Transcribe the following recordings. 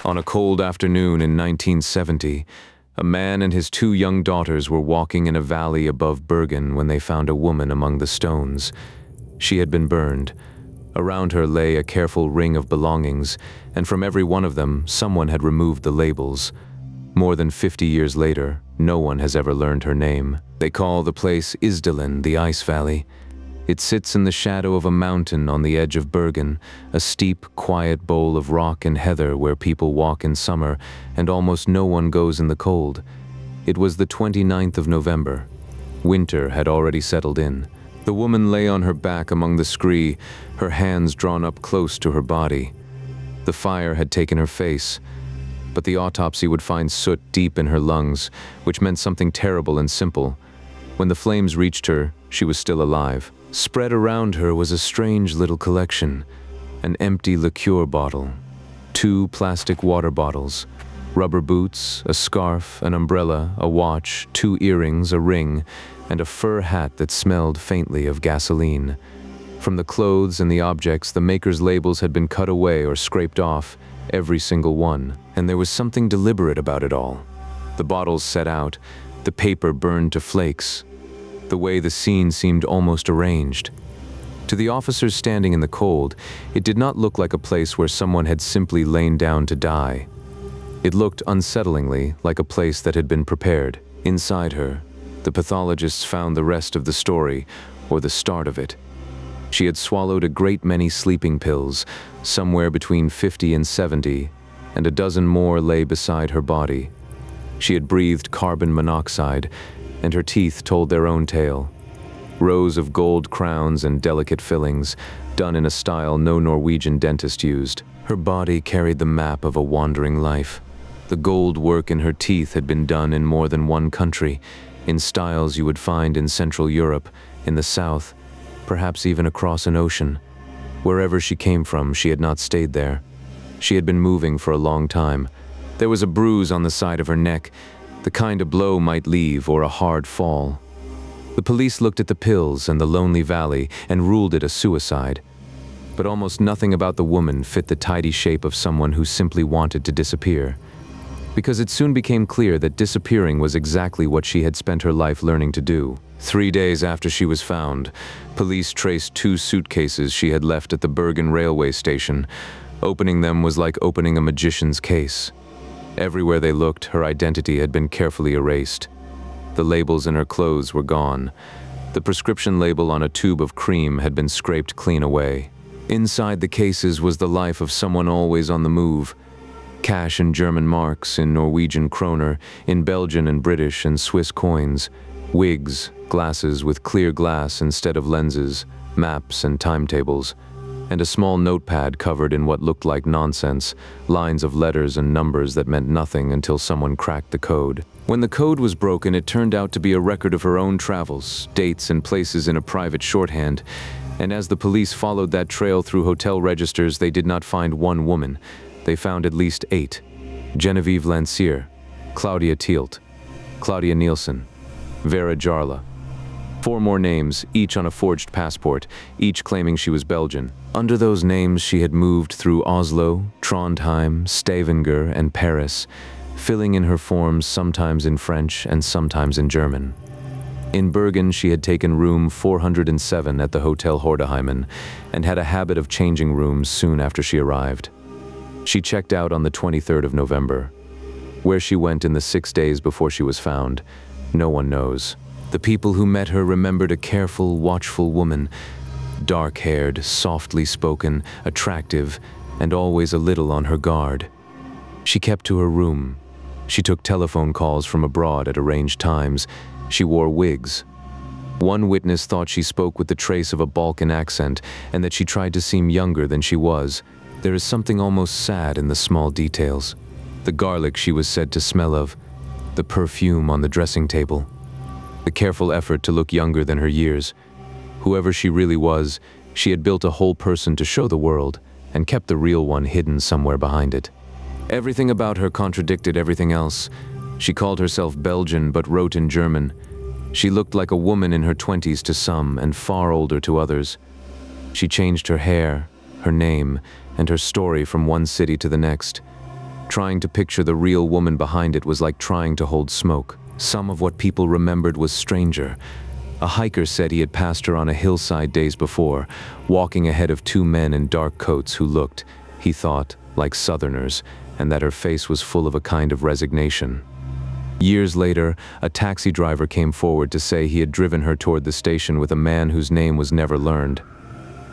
On a cold afternoon in 1970, a man and his two young daughters were walking in a valley above Bergen when they found a woman among the stones. She had been burned. Around her lay a careful ring of belongings, and from every one of them, someone had removed the labels. More than 50 years later, no one has ever learned her name. They call the place Isdalen, the Ice Valley. It sits in the shadow of a mountain on the edge of Bergen, a steep, quiet bowl of rock and heather where people walk in summer and almost no one goes in the cold. It was the 29th of November. Winter had already settled in. The woman lay on her back among the scree, her hands drawn up close to her body. The fire had taken her face, but the autopsy would find soot deep in her lungs, which meant something terrible and simple. When the flames reached her, she was still alive. Spread around her was a strange little collection: an empty liqueur bottle, 2 plastic water bottles, rubber boots, a scarf, an umbrella, a watch, 2 earrings, a ring, and a fur hat that smelled faintly of gasoline. From the clothes and the objects, the maker's labels had been cut away or scraped off, every single one, and there was something deliberate about it all. The bottles set out, the paper burned to flakes. The way the scene seemed almost arranged. To the officers standing in the cold, it did not look like a place where someone had simply lain down to die. It looked unsettlingly like a place that had been prepared. Inside her, the pathologists found the rest of the story, or the start of it. She had swallowed a great many sleeping pills, somewhere between 50 and 70, and a dozen more lay beside her body. She had breathed carbon monoxide, and her teeth told their own tale. Rows of gold crowns and delicate fillings, done in a style no Norwegian dentist used. Her body carried the map of a wandering life. The gold work in her teeth had been done in more than one country, in styles you would find in Central Europe, in the South, perhaps even across an ocean. Wherever she came from, she had not stayed there. She had been moving for a long time. There was a bruise on the side of her neck, the kind a blow might leave or a hard fall. The police looked at the pills and the lonely valley and ruled it a suicide. But almost nothing about the woman fit the tidy shape of someone who simply wanted to disappear. Because it soon became clear that disappearing was exactly what she had spent her life learning to do. 3 days after she was found, police traced 2 suitcases she had left at the Bergen railway station. Opening them was like opening a magician's case. Everywhere they looked, her identity had been carefully erased. The labels in her clothes were gone. The prescription label on a tube of cream had been scraped clean away. Inside the cases was the life of someone always on the move. Cash in German marks, in Norwegian kroner, in Belgian and British and Swiss coins, wigs, glasses with clear glass instead of lenses, maps and timetables, and a small notepad covered in what looked like nonsense, lines of letters and numbers that meant nothing until someone cracked the code. When the code was broken, it turned out to be a record of her own travels, dates and places in a private shorthand, and as the police followed that trail through hotel registers, they did not find one woman. They found at least 8. Genevieve Lancier, Claudia Tielt, Claudia Nielsen, Vera Jarla. 4 more names, each on a forged passport, each claiming she was Belgian. Under those names, she had moved through Oslo, Trondheim, Stavanger, and Paris, filling in her forms sometimes in French and sometimes in German. In Bergen, she had taken room 407 at the Hotel Hordeheimen and had a habit of changing rooms soon after she arrived. She checked out on the 23rd of November. Where she went in the 6 days before she was found, no one knows. The people who met her remembered a careful, watchful woman, dark-haired, softly spoken, attractive, and always a little on her guard. She kept to her room. She took telephone calls from abroad at arranged times. She wore wigs. One witness thought she spoke with the trace of a Balkan accent and that she tried to seem younger than she was. There is something almost sad in the small details. The garlic she was said to smell of, the perfume on the dressing table, the careful effort to look younger than her years. Whoever she really was, she had built a whole person to show the world and kept the real one hidden somewhere behind it. Everything about her contradicted everything else. She called herself Belgian but wrote in German. She looked like a woman in her 20s to some and far older to others. She changed her hair, her name, and her story from one city to the next. Trying to picture the real woman behind it was like trying to hold smoke. Some of what people remembered was stranger. A hiker said he had passed her on a hillside days before, walking ahead of two men in dark coats who looked, he thought, like Southerners, and that her face was full of a kind of resignation. Years later, a taxi driver came forward to say he had driven her toward the station with a man whose name was never learned.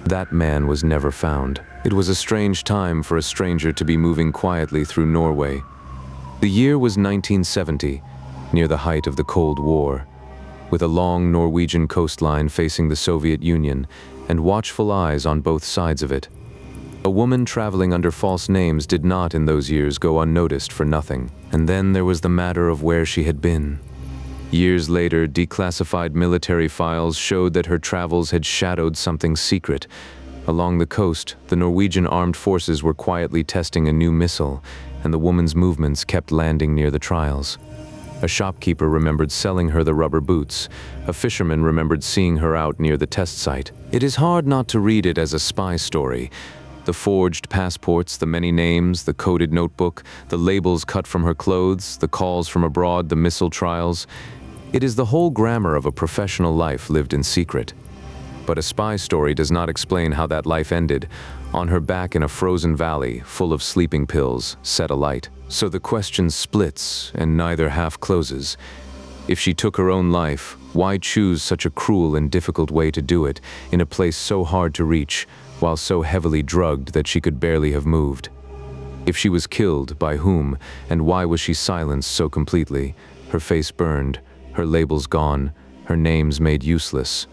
That man was never found. It was a strange time for a stranger to be moving quietly through Norway. The year was 1970, near the height of the Cold War. With a long Norwegian coastline facing the Soviet Union and watchful eyes on both sides of it. A woman traveling under false names did not in those years go unnoticed for nothing. And then there was the matter of where she had been. Years later, declassified military files showed that her travels had shadowed something secret. Along the coast, the Norwegian armed forces were quietly testing a new missile, and the woman's movements kept landing near the trials. A shopkeeper remembered selling her the rubber boots. A fisherman remembered seeing her out near the test site. It is hard not to read it as a spy story. The forged passports, the many names, the coded notebook, the labels cut from her clothes, the calls from abroad, the missile trials. It is the whole grammar of a professional life lived in secret. But a spy story does not explain how that life ended, on her back in a frozen valley, full of sleeping pills, set alight. So the question splits, and neither half closes. If she took her own life, why choose such a cruel and difficult way to do it, in a place so hard to reach, while so heavily drugged that she could barely have moved? If she was killed, by whom, and why was she silenced so completely, her face burned, her labels gone, her names made useless?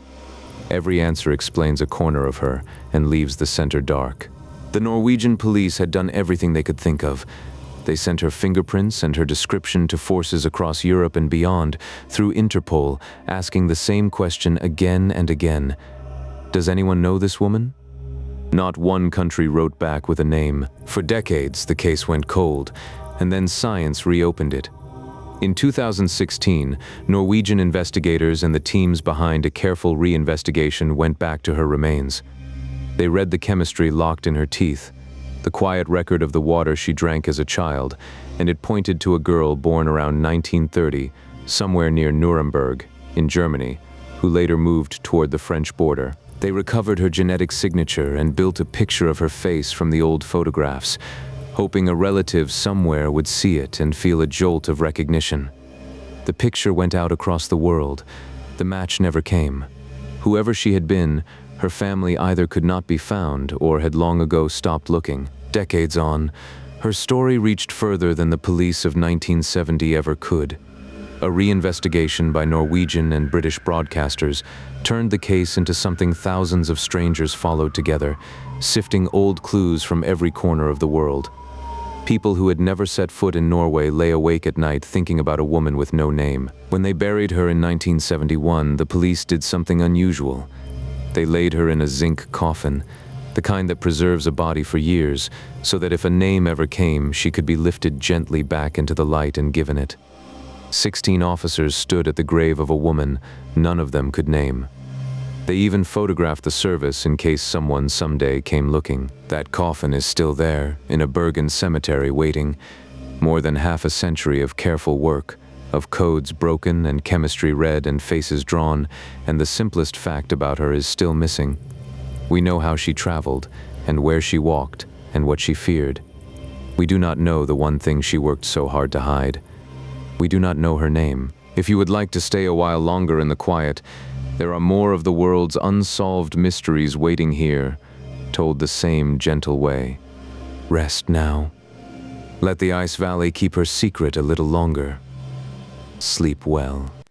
Every answer explains a corner of her and leaves the center dark. The Norwegian police had done everything they could think of. They sent her fingerprints and her description to forces across Europe and beyond, through Interpol, asking the same question again and again. Does anyone know this woman? Not one country wrote back with a name. For decades, the case went cold, and then science reopened it. In 2016, Norwegian investigators and the teams behind a careful reinvestigation went back to her remains. They read the chemistry locked in her teeth, the quiet record of the water she drank as a child, and it pointed to a girl born around 1930, somewhere near Nuremberg, in Germany, who later moved toward the French border. They recovered her genetic signature and built a picture of her face from the old photographs, hoping a relative somewhere would see it and feel a jolt of recognition. The picture went out across the world. The match never came. Whoever she had been, her family either could not be found or had long ago stopped looking. Decades on, her story reached further than the police of 1970 ever could. A reinvestigation by Norwegian and British broadcasters turned the case into something thousands of strangers followed together, sifting old clues from every corner of the world. People who had never set foot in Norway lay awake at night thinking about a woman with no name. When they buried her in 1971, the police did something unusual. They laid her in a zinc coffin, the kind that preserves a body for years, so that if a name ever came, she could be lifted gently back into the light and given it. 16 officers stood at the grave of a woman none of them could name. They even photographed the service in case someone someday came looking. That coffin is still there, in a Bergen cemetery waiting. More than half a century of careful work, of codes broken and chemistry read and faces drawn, and the simplest fact about her is still missing. We know how she traveled, and where she walked, and what she feared. We do not know the one thing she worked so hard to hide. We do not know her name. If you would like to stay a while longer in the quiet, there are more of the world's unsolved mysteries waiting here, told the same gentle way. Rest now. Let the ice valley keep her secret a little longer. Sleep well.